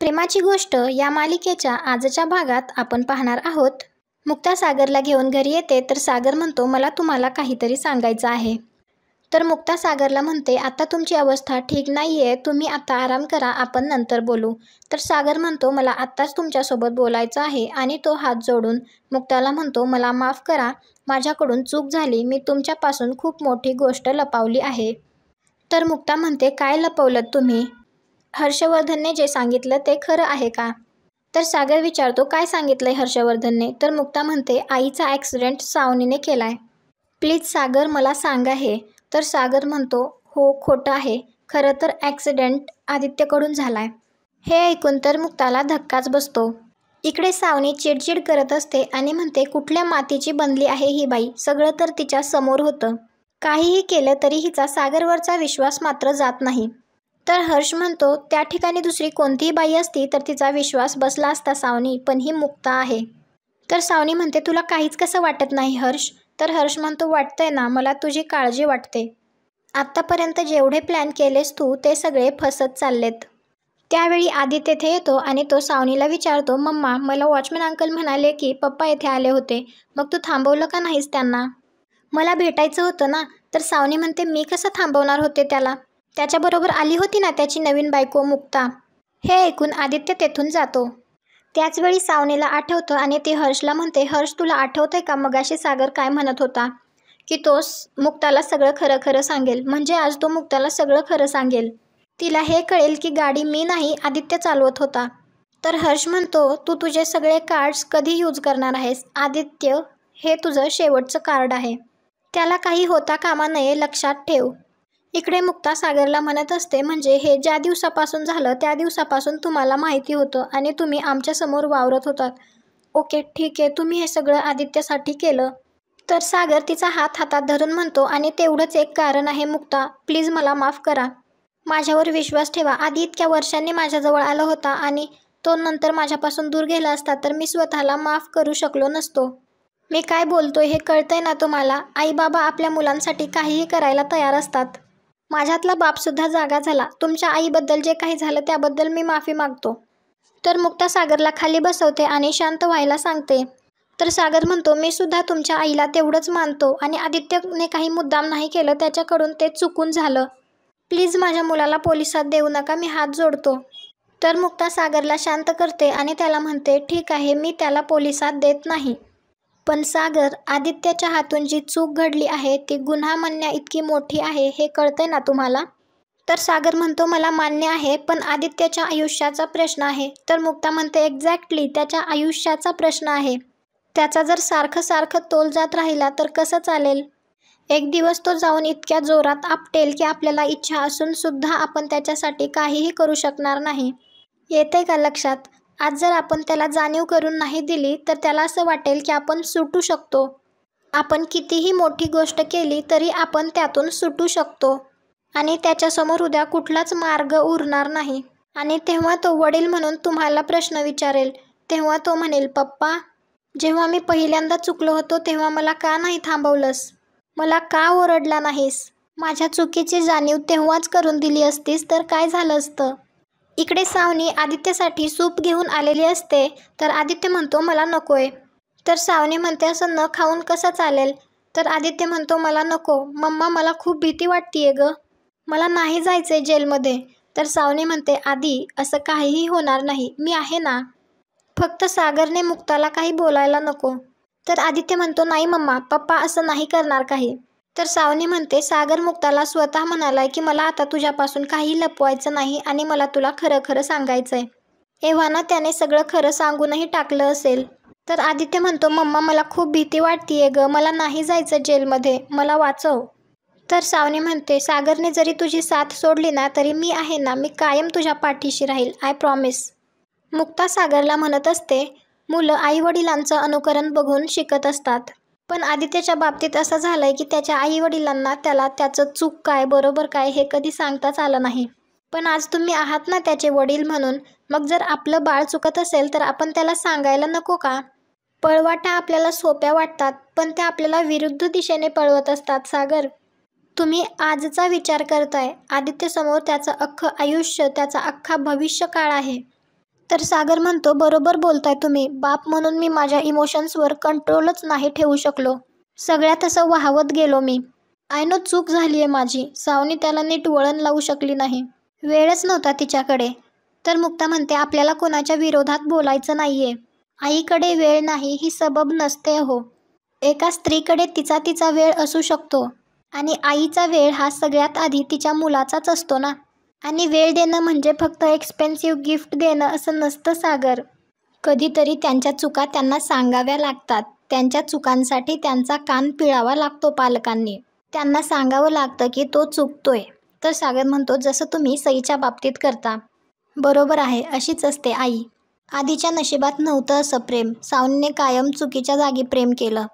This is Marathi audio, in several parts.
प्रेमाची गोष्ट या मालिकेच्या आजच्या भागात आपण पाहणार आहोत. मुक्ता सागरला घेऊन घरी येते तर सागर म्हणतो, मला तुम्हाला काहीतरी सांगायचं आहे. तर मुक्ता सागरला म्हणते, आता तुमची अवस्था ठीक नाही आहे, तुम्ही आता आराम करा, आपण नंतर बोलू. तर सागर म्हणतो, मला आत्ताच तुमच्यासोबत बोलायचं आहे आणि तो हात जोडून मुक्ताला म्हणतो, मला माफ करा, माझ्याकडून चूक झाली, मी तुमच्यापासून खूप मोठी गोष्ट लपवली आहे. तर मुक्ता म्हणते, काय लपवलं तुम्ही? हर्षवर्धनने जे सांगितलं ते खरं आहे का? तर सागर विचारतो, काय सांगितलंय हर्षवर्धनने? तर मुक्ता म्हणते, आईचा ॲक्सिडेंट सावनीने केलाय. प्लीज सागर मला सांगा हे. तर सागर म्हणतो, हो खोटं आहे, खरं तर ॲक्सिडेंट आदित्यकडून झालाय. हे ऐकून तर मुक्ताला धक्काच बसतो. इकडे सावनी चिडचिड करत असते आणि म्हणते, कुठल्या मातीची बनली आहे ही बाई, सगळं तर तिच्या समोर होतं. काहीही केलं तरी हिचा सागरवरचा विश्वास मात्र जात नाही. तर हर्ष म्हणतो, त्या ठिकाणी दुसरी कोणतीही बाई असती तर तिचा विश्वास बसला असता सावनी, पण ही मुक्ता आहे. तर सावनी म्हणते, तुला काहीच कसं वाटत नाही हर्ष? तर हर्ष म्हणतो, वाटतंय ना, मला तुझी काळजी वाटते. आत्तापर्यंत जेवढे प्लॅन केलेस तू ते सगळे फसत चाललेत. त्यावेळी आधी तेथे येतो आणि तो सावनीला विचारतो, मम्मा, मला वॉचमॅन अंकल म्हणाले की पप्पा येथे आले होते, मग तू थांबवलं का नाहीस त्यांना? मला भेटायचं होतं ना. तर सावनी म्हणते, मी कसं थांबवणार होते त्याला? त्याच्याबरोबर आली होती ना त्याची नवीन बायको मुक्ता. हे ऐकून आदित्य तेथून जातो. त्याचवेळी सावनीला आठवतं आणि ती हर्षला म्हणते, हर्ष तुला आठवतंय का मगाशी सागर काय म्हणत होता की तो मुक्ताला सगळं खरं खरं सांगेल, म्हणजे आज तो मुक्ताला सगळं खरं सांगेल. तिला हे कळेल की गाडी मी नाही आदित्य चालवत होता. तर हर्ष म्हणतो, तू तुझे सगळे कार्ड्स कधी यूज करणार आहेस? आदित्य हे तुझं शेवटचं कार्ड आहे, त्याला काही होता कामा नये, लक्षात ठेव. इकडे मुक्ता सागरला म्हणत असते, म्हणजे हे ज्या दिवसापासून झालं त्या दिवसापासून तुम्हाला माहिती होतं आणि तुम्ही आमच्यासमोर वावरत होतात. ओके ठीक आहे, तुम्ही हे सगळं आदित्यसाठी केलं. तर सागर तिचा हात हातात धरून म्हणतो, आणि तेवढंच एक कारण आहे मुक्ता, प्लीज मला माफ करा, माझ्यावर विश्वास ठेवा. आधी इतक्या वर्षांनी माझ्याजवळ आला होता आणि तो नंतर माझ्यापासून दूर गेला असता तर मी स्वतःला माफ करू शकलो नसतो. मी काय बोलतोय हे कळतंय ना तुम्हाला? आई बाबा आपल्या मुलांसाठी काहीही करायला तयार असतात. माझ्यातला बापसुद्धा जागा झाला. तुमच्या आईबद्दल जे काही झालं त्याबद्दल मी माफी मागतो. तर मुक्ता सागरला खाली बसवते आणि शांत व्हायला सांगते. तर सागर म्हणतो, मी सुद्धा तुमच्या आईला तेवढंच मानतो आणि आदित्यने काही मुद्दाम नाही केलं, त्याच्याकडून ते चुकून झालं. प्लीज माझ्या मुलाला पोलिसात देऊ नका, मी हात जोडतो. तर मुक्ता सागरला शांत करते आणि त्याला म्हणते, ठीक आहे, मी त्याला पोलिसात देत नाही. पण सागर, आदित्यच्या हातून जी चूक घडली आहे ती गुन्हा म्हणण्या इतकी मोठी आहे, हे कळतंय ना तुम्हाला? तर सागर म्हणतो, मला मान्य आहे, पण आदित्यच्या आयुष्याचा प्रश्न आहे. तर मुक्ता म्हणते, एक्झॅक्टली, त्याच्या आयुष्याचा प्रश्न आहे. त्याचा जर सारखं तोल जात राहिला तर कसं चालेल? एक दिवस तो जाऊन इतक्या जोरात आपटेल की आपल्याला इच्छा असून सुद्धा आपण त्याच्यासाठी काहीही करू शकणार नाही. येतंय का लक्षात? आज जर आपण त्याला जाणीव करून नाही दिली तर त्याला असं वाटेल की आपण सुटू शकतो. आपण कितीही मोठी गोष्ट केली तरी आपण त्यातून सुटू शकतो आणि त्याच्यासमोर उद्या कुठलाच मार्ग उरणार नाही. आणि तेव्हा तो वडील म्हणून तुम्हाला प्रश्न विचारेल. तेव्हा तो म्हणेल, पप्पा, जेव्हा मी पहिल्यांदा चुकलो होतो तेव्हा मला का नाही थांबवलंस? मला का ओरडला नाहीस? माझ्या चुकीची जाणीव तेव्हाच करून दिली असतीस तर काय झालं असतं? इकडे सावनी आदित्यसाठी सूप घेऊन आलेली असते. तर आदित्य म्हणतो, मला नकोय. तर सावनी म्हणते, असं न खाऊन कसं चालेल? तर आदित्य म्हणतो, मला नको मम्मा, मला खूप भीती वाटतेय ग, मला नाही जायचंय जेलमध्ये. तर सावनी म्हणते, आधी असं काहीही होणार नाही, मी आहे ना, फक्त सागरने मुक्ताला काही बोलायला नको. तर आदित्य म्हणतो, नाही मम्मा, पप्पा असं नाही करणार काही. तर सावनी म्हणते, सागर मुक्ताला स्वतः म्हणालाय की मला आता तुझ्यापासून काही लपवायचं नाही आणि मला तुला खरं खरं सांगायचंय. एव्हाना त्याने सगळं खरं सांगूनही टाकलं असेल. तर आदित्य म्हणतो, मम्मा, मला खूप भीती वाटतेय ग, मला नाही जायचं जेलमध्ये, मला वाचव. तर सावनी म्हणते, सागरने जरी तुझी साथ सोडली ना तरी मी आहे ना, मी कायम तुझ्या पाठीशी राहील, आय प्रॉमिस. मुक्ता सागरला म्हणत असते, मुलं आईवडिलांचं अनुकरण बघून शिकत असतात. पण आदित्यच्या बाबतीत असं झालंय की त्याच्या आईवडिलांना त्याला त्याचं चूक काय बरोबर काय हे कधी सांगताच आलं नाही. पण आज तुम्ही आहात ना त्याचे वडील म्हणून, मग जर आपलं बाळ चुकत असेल तर आपण त्याला सांगायला नको का? पळवाटा आपल्याला सोप्या वाटतात पण त्या आपल्याला विरुद्ध दिशेने पळवत असतात. सागर, तुम्ही आजचा विचार करताय, आदित्यसमोर त्याचं अख्खं आयुष्य, त्याचा अख्खा भविष्यकाळ आहे. तर सागर म्हणतो, बरोबर बोलताय तुम्ही. बाप म्हणून मी माझ्या इमोशन्सवर कंट्रोलच नाही ठेवू शकलो. सगळ्यात असं वाहवत गेलो मी. आय नो चूक झाली आहे माझी. सावनी त्याला नीट वळण लावू शकली नाही. वेळच नव्हता तिच्याकडे. तर मुक्ता म्हणते, आपल्याला कोणाच्या विरोधात बोलायचं नाहीये. आईकडे वेळ नाही ही सबब नसते हो. एका स्त्रीकडे तिचा तिचा वेळ असू शकतो आणि आईचा वेळ हा सगळ्यात आधी तिच्या मुलाचाच असतो ना. आणि वेळ देणं म्हणजे फक्त एक्सपेन्सिव्ह गिफ्ट देणं असं नसतं सागर. कधीतरी त्यांच्या चुका त्यांना सांगाव्या लागतात. त्यांच्या चुकांसाठी त्यांचा कान पिळावा लागतो पालकांनी. त्यांना सांगावं लागतं की तो चुकतोय. तर सागर म्हणतो, जसं तुम्ही सईच्या बाबतीत करता. बरोबर आहे, अशीच असते आई. आधीच्या नशिबात नव्हतं असं प्रेम. सावनीने कायम चुकीच्या जागी प्रेम केलं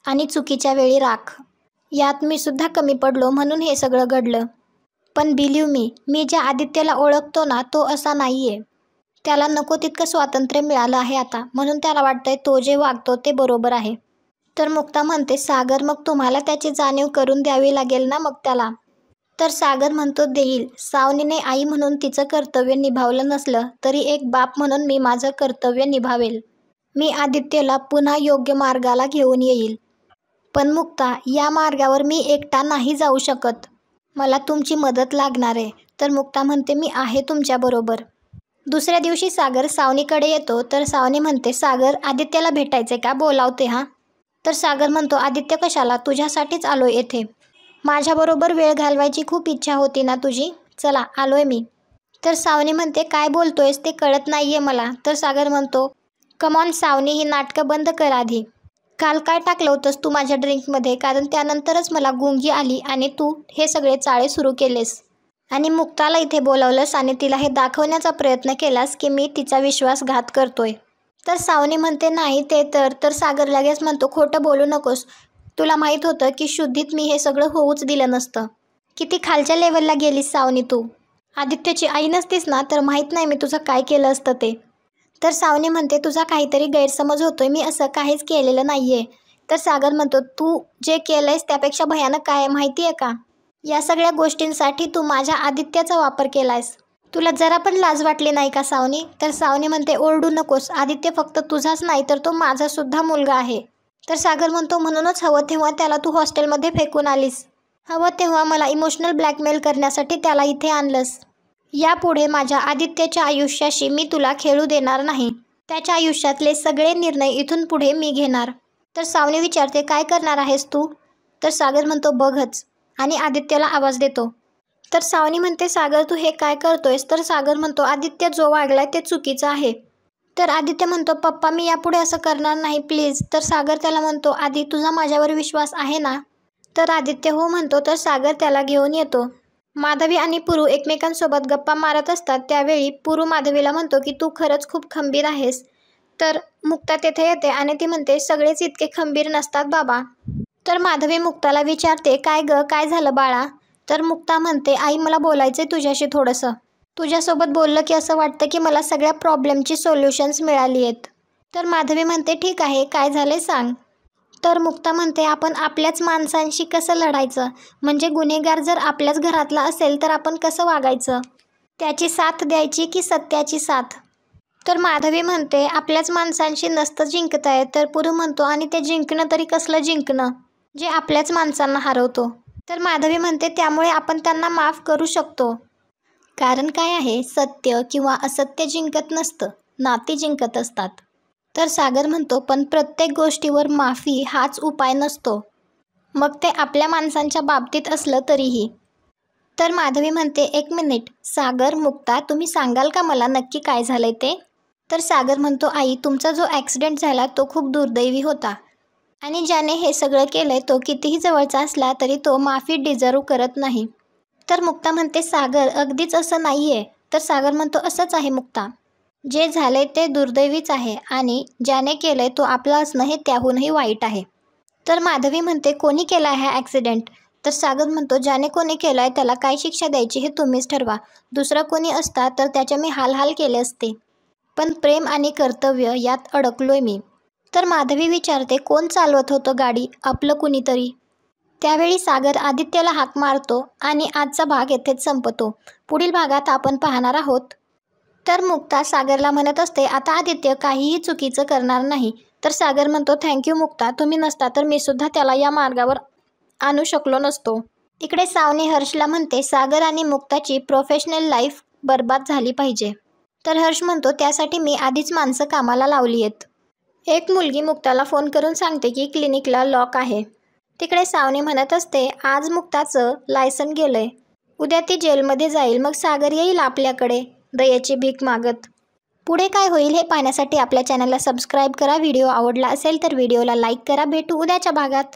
आणि चुकीच्या वेळी राख. यात मी सुद्धा कमी पडलो म्हणून हे सगळं घडलं. पण बिलीव मी ज्या आदित्यला ओळखतो ना तो असा नाहीये. त्याला नको तितकं स्वातंत्र्य मिळालं आहे आता, म्हणून त्याला वाटतंय तो जे वागतो ते बरोबर आहे. तर मुक्ता म्हणते, सागर मग तुम्हाला त्याची जाणीव करून द्यावी लागेल ना मग त्याला. तर सागर म्हणतो, देईल. सावनीने आई म्हणून तिचं कर्तव्य निभावलं नसलं तरी एक बाप म्हणून मी माझं कर्तव्य निभावेल. मी आदित्यला पुन्हा योग्य मार्गाला घेऊन येईल. पण मुक्ता, या मार्गावर मी एकटा नाही जाऊ शकत. मला तुमची मदत लागणार आहे. तर मुक्ता म्हणते, मी आहे तुमच्याबरोबर. दुसऱ्या दिवशी सागर सावनीकडे येतो. तर सावनी म्हणते, सागर आदित्यला भेटायचे का? बोलावते हां. तर सागर म्हणतो, आदित्य कशाला? तुझ्यासाठीच आलोय येथे. माझ्याबरोबर वेळ घालवायची खूप इच्छा होती ना तुझी. चला आलोय मी. तर सावनी म्हणते, काय बोलतोयस ते कळत नाहीये मला. तर सागर म्हणतो, कमॉन सावनी, ही नाटकं बंद कर आधी. काल काय टाकलं होतंस तू माझ्या ड्रिंकमध्ये? कारण त्यानंतरच मला गुंगी आली आणि तू हे सगळे चाळे सुरू केलेस आणि मुक्ताला इथे बोलावलंस आणि तिला हे दाखवण्याचा प्रयत्न केलास की मी तिचा विश्वासघात करतोय. तर सावनी म्हणते, नाही ते तर सागर लगेच म्हणतो, खोटं बोलू नकोस. तुला माहीत होतं की शुद्धीत मी हे सगळं होऊच दिलं नसतं. किती खालच्या लेवलला गेलीस सावनी तू. आदित्यची आई नसतीस ना तर माहीत नाही मी तुझं काय केलं असतं ते. तर सावनी म्हणते, तुझा काहीतरी गैरसमज होतोय. मी असं काहीच केलेलं नाहीये. तर सागर म्हणतो, तू जे केलंयस त्यापेक्षा भयानक काय आहे माहिती आहे का? या सगळ्या गोष्टींसाठी तू माझ्या आदित्याचा वापर केलायस. तुला जरा पण लाज वाटली नाही का सावनी? तर सावनी म्हणते, ओरडू नकोस. आदित्य फक्त तुझाच नाही तर तो माझा सुद्धा मुलगा आहे. तर सागर म्हणतो, म्हणूनच हवं तेव्हा त्याला तू हॉस्टेलमध्ये फेकून आलीस. हवं तेव्हा मला इमोशनल ब्लॅकमेल करण्यासाठी त्याला इथे आणलंस. यापुढे माझ्या आदित्यच्या आयुष्याशी मी तुला खेळू देणार नाही. त्याच्या आयुष्यातले सगळे निर्णय इथून पुढे मी घेणार. तर सावनी विचारते, काय करणार आहेस तू? तर सागर म्हणतो, बघच. आणि आदित्यला आवाज देतो. तर सावनी म्हणते, सागर तू हे काय करतोयस? तर सागर म्हणतो, आदित्य जो वागलाय ते चुकीचं आहे. तर आदित्य म्हणतो, पप्पा मी यापुढे असं करणार नाही प्लीज. तर सागर त्याला म्हणतो, आदी तुझा माझ्यावर विश्वास आहे ना? तर आदित्य हो म्हणतो. तर सागर त्याला घेऊन येतो. माधवी आणि पुरू एकमेकांसोबत गप्पा मारत असतात. त्यावेळी पुरू माधवीला म्हणतो की तू खरंच खूप खंबीर आहेस. तर मुक्ता तेथे येते आणि ती म्हणते, सगळेच इतके खंबीर नसतात बाबा. तर माधवी मुक्ताला विचारते, काय ग, काय झालं बाळा? तर मुक्ता म्हणते, आई मला बोलायचंय तुझ्याशी थोडंसं. तुझ्यासोबत बोललं की असं वाटतं की मला सगळ्या प्रॉब्लेमची सोल्युशन्स मिळाली आहेत. तर माधवी म्हणते, ठीक आहे, काय झाले सांग. तर मुक्ता म्हणते, आपण आपल्याच माणसांशी कसं लढायचं? म्हणजे गुन्हेगार जर आपल्याच घरातला असेल तर आपण कसं वागायचं? त्याची साथ द्यायची की सत्याची साथ? तर माधवी म्हणते, आपल्याच माणसांशी नसतं जिंकता येत. तर पुरू म्हणतो, आणि ते जिंकणं तरी कसलं जिंकणं जे आपल्याच माणसांना हरवतो? तर माधवी म्हणते, त्यामुळे आपण त्यांना माफ करू शकतो. कारण काय आहे, सत्य किंवा असत्य जिंकत नसतं, नाती जिंकत असतात. तर सागर म्हणतो, पण प्रत्येक गोष्टीवर माफी हाच उपाय नसतो, मग ते आपल्या माणसांच्या बाबतीत असलं तरीही. तर माधवी म्हणते, एक मिनिट सागर, मुक्ता तुम्ही सांगाल का मला नक्की काय झालंय ते? तर सागर म्हणतो, आई तुमचा जो ॲक्सिडेंट झाला तो खूप दुर्दैवी होता आणि ज्याने हे सगळं केलंय तो कितीही जवळचा असला तरी तो माफी डिझर्व करत नाही. तर मुक्ता म्हणते, सागर अगदीच असं नाही आहे. तर सागर म्हणतो, असंच आहे मुक्ता. जे झालंय ते दुर्दैवीच आहे आणि ज्याने केलंय तो आपला असणं हे त्याहूनही वाईट आहे. तर माधवी म्हणते, कोणी केला हा ॲक्सिडेंट? तर सागर म्हणतो, ज्याने कोणी केलाय त्याला काय शिक्षा द्यायची हे तुम्हीच ठरवा. दुसरा कोणी असता तर त्याचे मी हाल केले असते, पण प्रेम आणि कर्तव्य यात अडकलोय मी. तर माधवी विचारते, कोण चालवत होतं गाडी? आपलं कुणीतरी. त्यावेळी सागर आदित्यला हाक मारतो आणि आजचा भाग येथेच संपतो. पुढील भागात आपण पाहणार आहोत तर मुक्ता सागरला म्हणत असते, आता आदित्य काहीही चुकीचं करणार नाही. तर सागर म्हणतो, थँक्यू मुक्ता, तुम्ही नसता तर मी सुद्धा त्याला या मार्गावर आणू शकलो नसतो. इकडे सावनी हर्षला म्हणते, सागर आणि मुक्ताची प्रोफेशनल लाईफ बर्बाद झाली पाहिजे. तर हर्ष म्हणतो, त्यासाठी मी आधीच माणसं कामाला लावली आहेत. एक मुलगी मुक्ताला फोन करून सांगते की क्लिनिकला लॉक आहे. तिकडे सावनी म्हणत असते, आज मुक्ताचं लायसन गेलंय, उद्या ती जेलमध्ये जाईल, मग सागर येईल आपल्याकडे दयेची भीक मागत. पुढे काय होईल हे पाहण्यासाठी आपल्या चॅनलला सबस्क्राईब करा. व्हिडिओ आवडला असेल तर व्हिडिओला लाईक करा. भेटू उद्याच्या भागात.